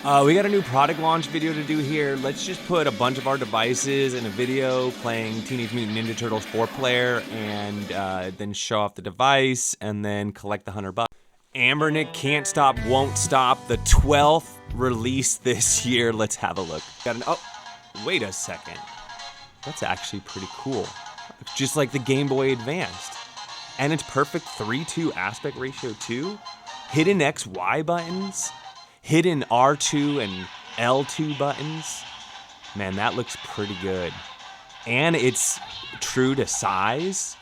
We got a new product launch video to do here. Let's just put a bunch of our devices in a video playing Teenage Mutant Ninja Turtles 4-player and then show off the device and then collect the $100. Anbernic Can't Stop, Won't Stop, the 12th release this year. Let's have a look. Oh, wait a second. That's actually pretty cool. Just like the Game Boy Advanced. And it's perfect 3:2 aspect ratio too. Hidden XY buttons. Hidden R2 and L2 buttons. Man, that looks pretty good. And it's true to size.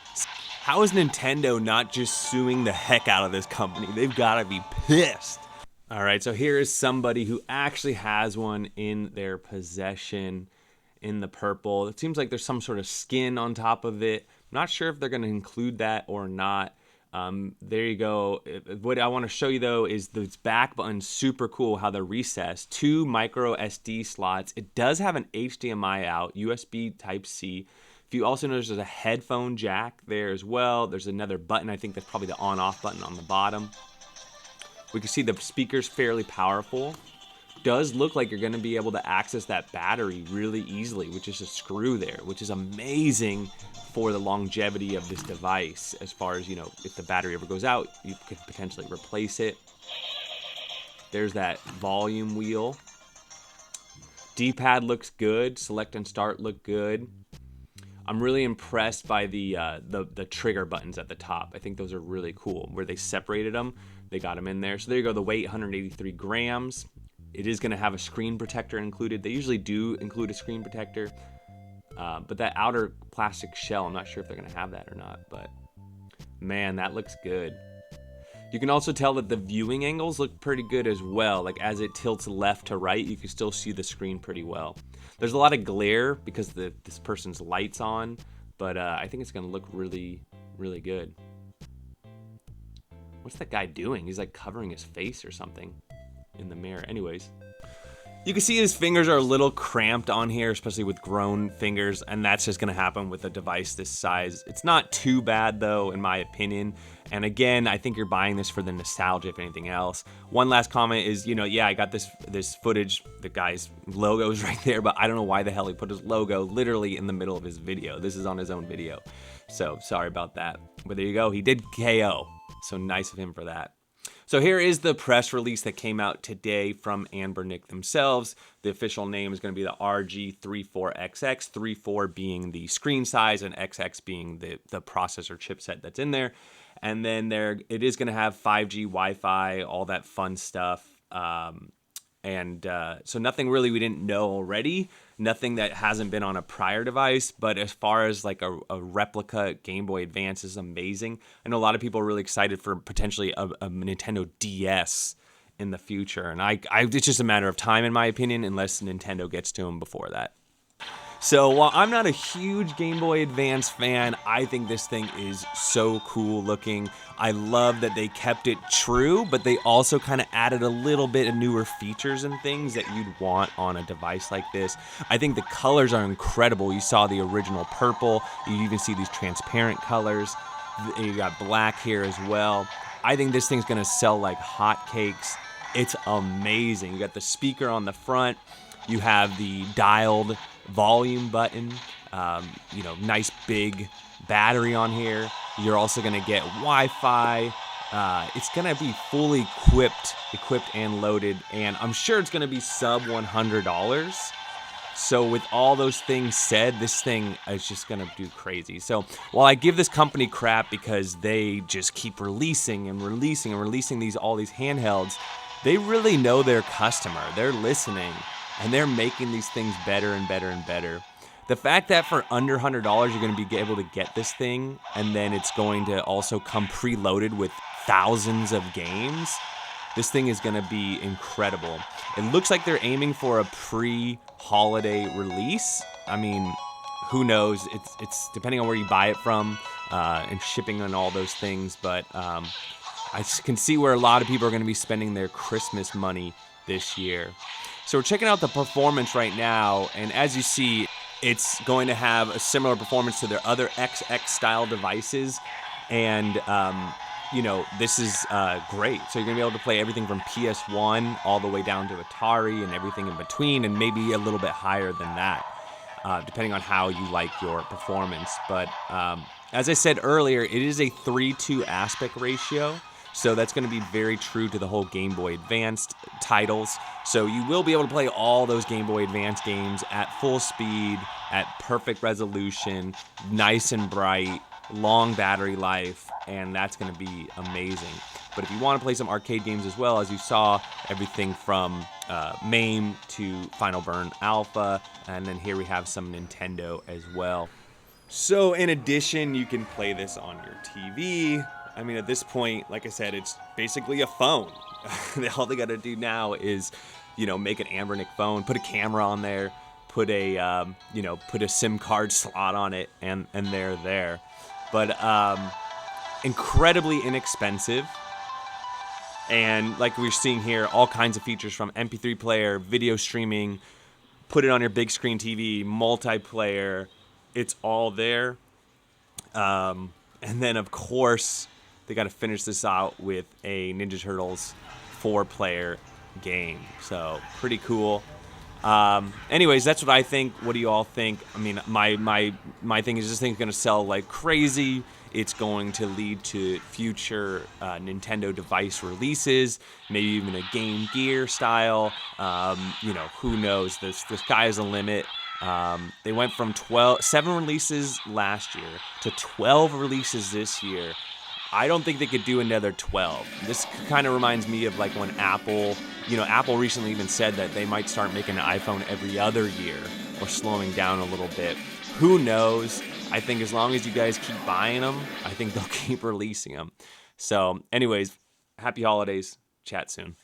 How is Nintendo not just suing the heck out of this company? They've got to be pissed. All right, so here is somebody who actually has one in their possession in the purple. It seems like there's some sort of skin on top of it. I'm not sure if they're going to include that or not. There you go. What I want to show you though is this back button, super cool how they're recessed. 2 micro SD slots. It does have an HDMI out, USB Type-C. If you also notice there's a headphone jack there as well. There's another button, I think that's probably the on-off button on the bottom. We can see the speaker's fairly powerful. Does look like you're going to be able to access that battery really easily, which is a screw there, which is amazing for the longevity of this device. As far as, you know, if the battery ever goes out, you could potentially replace it. There's that volume wheel. D-pad looks good. Select and start look good. I'm really impressed by the trigger buttons at the top. I think those are really cool. Where they separated them, they got them in there. So there you go. The weight, 183 grams. It is going to have a screen protector included. They usually do include a screen protector. But that outer plastic shell, I'm not sure if they're going to have that or not. But man, that looks good. You can also tell that the viewing angles look pretty good as well. Like as it tilts left to right, you can still see the screen pretty well. There's a lot of glare because this person's light's on. But I think it's going to look really, really good. What's that guy doing? He's like covering his face or something in the mirror. Anyways, you can see his fingers are a little cramped on here, especially with grown fingers, and that's just gonna happen with a device this size. It's not too bad though, in my opinion. And again, I think you're buying this for the nostalgia, if anything else. One last comment is, you know, yeah, I got this footage. The guy's logo is right there, but I don't know why the hell he put his logo literally in the middle of his video. This is on his own video, so sorry about that. But there you go, he did KO, so nice of him for that. So here is the press release that came out today from Anbernic themselves. The official name is going to be the RG34XX, 34 being the screen size and XX being the processor chipset that's in there. And then it is going to have 5G Wi-Fi, all that fun stuff. So nothing really we didn't know already, nothing that hasn't been on a prior device. But as far as like a replica Game Boy Advance is amazing. I know a lot of people are really excited for potentially a Nintendo DS in the future. And it's just a matter of time, in my opinion, unless Nintendo gets to them before that. So while I'm not a huge Game Boy Advance fan, I think this thing is so cool looking. I love that they kept it true, but they also kind of added a little bit of newer features and things that you'd want on a device like this. I think the colors are incredible. You saw the original purple. You even see these transparent colors. You got black here as well. I think this thing's gonna sell like hotcakes. It's amazing. You got the speaker on the front. You have the dialed volume button, nice big battery on here. You're also going to get Wi-Fi. It's going to be fully equipped and loaded, and I'm sure it's going to be sub $100. So with all those things said, this thing is just going to do crazy. So while I give this company crap because they just keep releasing all these handhelds, they really know their customer. They're listening. And they're making these things better and better and better. The fact that for under $100, you're going to be able to get this thing, and then it's going to also come preloaded with thousands of games, this thing is going to be incredible. It looks like they're aiming for a pre-holiday release. I mean, who knows? It's depending on where you buy it from and shipping and all those things. But I can see where a lot of people are going to be spending their Christmas money this year. So we're checking out the performance right now, and as you see, it's going to have a similar performance to their other XX style devices, and this is great. So you're going to be able to play everything from PS1 all the way down to Atari and everything in between, and maybe a little bit higher than that, depending on how you like your performance. But as I said earlier, it is a 3:2 aspect ratio. So that's going to be very true to the whole Game Boy Advanced titles. So you will be able to play all those Game Boy Advance games at full speed, at perfect resolution, nice and bright, long battery life, and that's going to be amazing. But if you want to play some arcade games as well, as you saw, everything from MAME to Final Burn Alpha, and then here we have some Nintendo as well. So in addition, you can play this on your TV. I mean, at this point, like I said, it's basically a phone. All they got to do now is, make an Anbernic phone, put a camera on there, put a SIM card slot on it, and they're there. But incredibly inexpensive. And like we're seeing here, all kinds of features from MP3 player, video streaming, put it on your big screen TV, multiplayer. It's all there. And then, of course, they got to finish this out with a Ninja Turtles 4-player game. So pretty cool. Anyways, that's what I think. What do you all think? I mean, my thing is this thing's going to sell like crazy. It's going to lead to future Nintendo device releases, maybe even a Game Gear style. Who knows? The sky is the limit. They went from 7 releases last year to 12 releases this year. I don't think they could do another 12. This kind of reminds me of like when Apple recently even said that they might start making an iPhone every other year or slowing down a little bit. Who knows? I think as long as you guys keep buying them, I think they'll keep releasing them. So anyways, happy holidays. Chat soon.